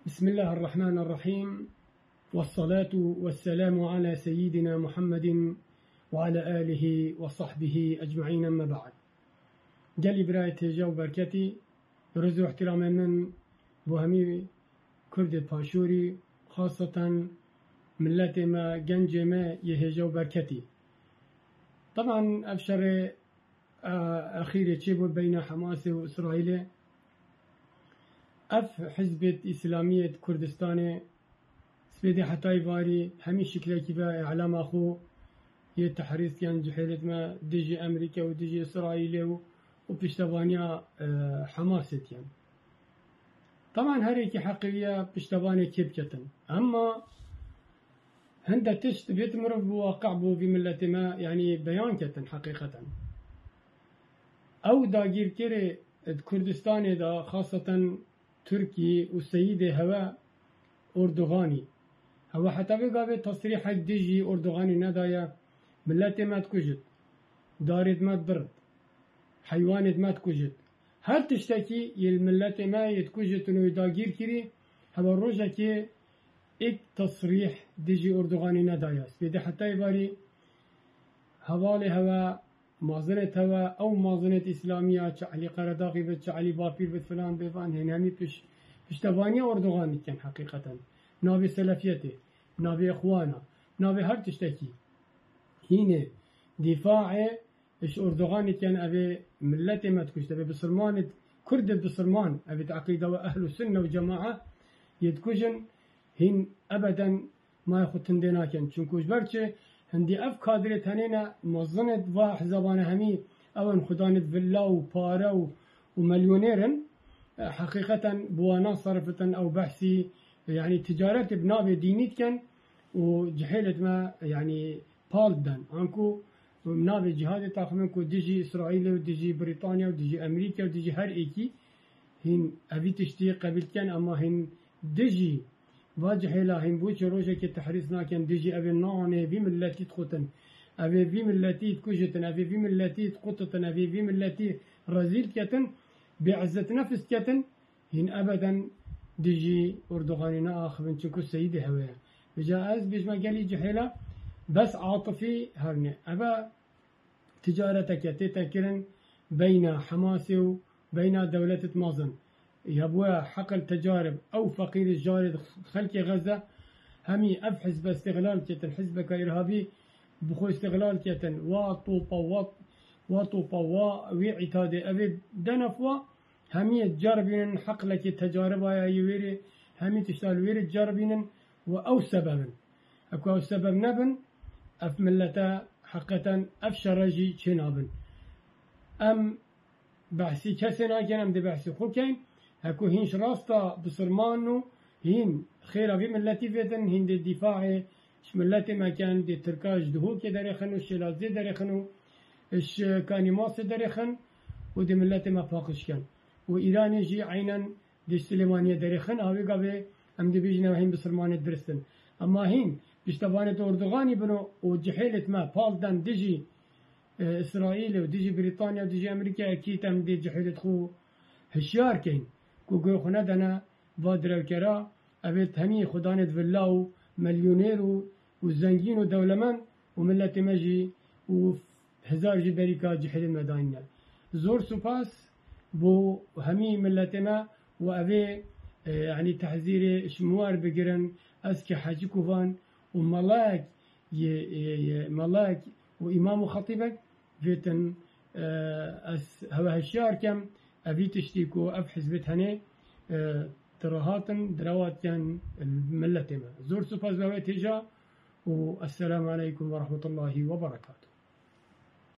بسم الله الرحمن الرحيم، والصلاة والسلام على سيدنا محمد وعلى آله وصحبه أجمعين. أما بعد، جلي براية هجا وبركتي رزو احترام من بوهمي كرد باشوري، خاصة ملت ما جنج ما يهجا وبركتي. طبعا أبشر أخير تشيبو بين حماس وإسرائيل. اف حزب اسلامية كردستان سبيدي حتى يباري همي شكله كيف اعلام اخو يتحريس كان جحيلت ما ديجي امريكا وديجي اسرائيل وبشتبانيا حماست يعني. طبعا هريكي حقيقية بشتبانيا كيبكتن، اما هند تشت بيتمر بواقع بو في ملة ما يعني بيان كتن حقيقة. او داگير كري كردستان دا خاصة تركي والسيدة هوا أردوغاني هوا حتى بقى تصريح ديجي أردوغاني ندايا ملتي ما تكوجد، دارت ما تبرد، حيوانت ما تكوجد، هل تشتكي الملتي ما يتكوجد انه يداغير كري هوا الروجة كي اك تصريح ديجي أردوغاني ندايا سبيدي حتى يباري هوالي هوا مازنت هوا او مازنت اسلاميه علي قرداغي بت علي بابير بت فلان بفان هنامي پشتواني اردوغان كان حقيقه نابي سلفيته نابي اخوانا نابي هر تشتكي هنا دفاع اش اردوغان كان ابي ملته ما تكشت ابي بسلمان كرد بسلمان ابي عقيده واهل السنه والجماعه يتكوجن هن ابدا ما يخطن دينا كان چونكوش برچه هندي اف كادرت هنينا مظنت و حزبان همي اون خدانت فيلا وبارا ومليونيرن حقيقة بوانا صرفة او بحثي يعني تجارات بنابي دينيت كان وجحيلت ما يعني بالدن انكو بنابي جهاد تاخمنكو ديجي اسرائيل وديجي بريطانيا وديجي امريكا وديجي هر ايكي هن ابي تشتي قبل كان اما هن ديجي واجهلا هم بوش روجه كي تحريصنا كان ديجي ابي نانه في ملتي تخوتن ابي في ملتي تكوجتن ابي في ملتي تقطتن ابي في ملتي رزيل كتن بعزة نفس كتن هن ابدا ديجي اردوغانينا اخبن تشكو السيدة هوايا بجاءز بجما قالي جحيلا بس عاطفي هرني ابا تجارتك تتكرن بين حماس وبين دولة مازن يبوا حقل تجارب او فقير الجارد خلق غزة همي اف حزب استغلال كتن حزب كإرهابي بخو استغلال كتن وطوبا وعتاد ابي دنفوا همي تجاربين حقل كي تجارب يا يويري همي تشتغل ويري تجاربين او سبب اكو سبب نبن اف ملتا حقا اف شرجي شنابن ام بحثي كسنا كان ام دي بحثي خو كاين هكو هينش راستا بسرمانو هين خيرا في ملتي فيتن هين دي الدفاع اش ملتي ما كان دي تركاج دهو كي داريخن والشلازي داريخن اش كاني ماس داريخن ودي ملتي ما فاقش كان وإيران يجي عينا دي سليمانية داريخن هاوي قابي ام دي بيجنا هين بسرمان درستن اما هين بيشتبانة أردوغاني بنو وجحيلة ما بالدان ديجي إسرائيل وديجي بريطانيا وديجي أمريكا أكيد ام دي جحيلة خو هشيار كين كوكو خندنا بادر الكرا أبيت همي خدانة فيلاو مليونير وزنجين ودولمان وملة مجي وهزار جبريكا جحيل المداينة زور سوباس بو همي ملتنا وأبي يعني تحذيري شموار بقرن أسكي حاجي كوفان وملاك ملاك وإمام وخطيبك فيتن هوا هشيار كم أبي تشتيكو أف حزبت هني تراهاتن دروات كان الملتما زور سوباز بويت هجا والسلام عليكم ورحمة الله وبركاته.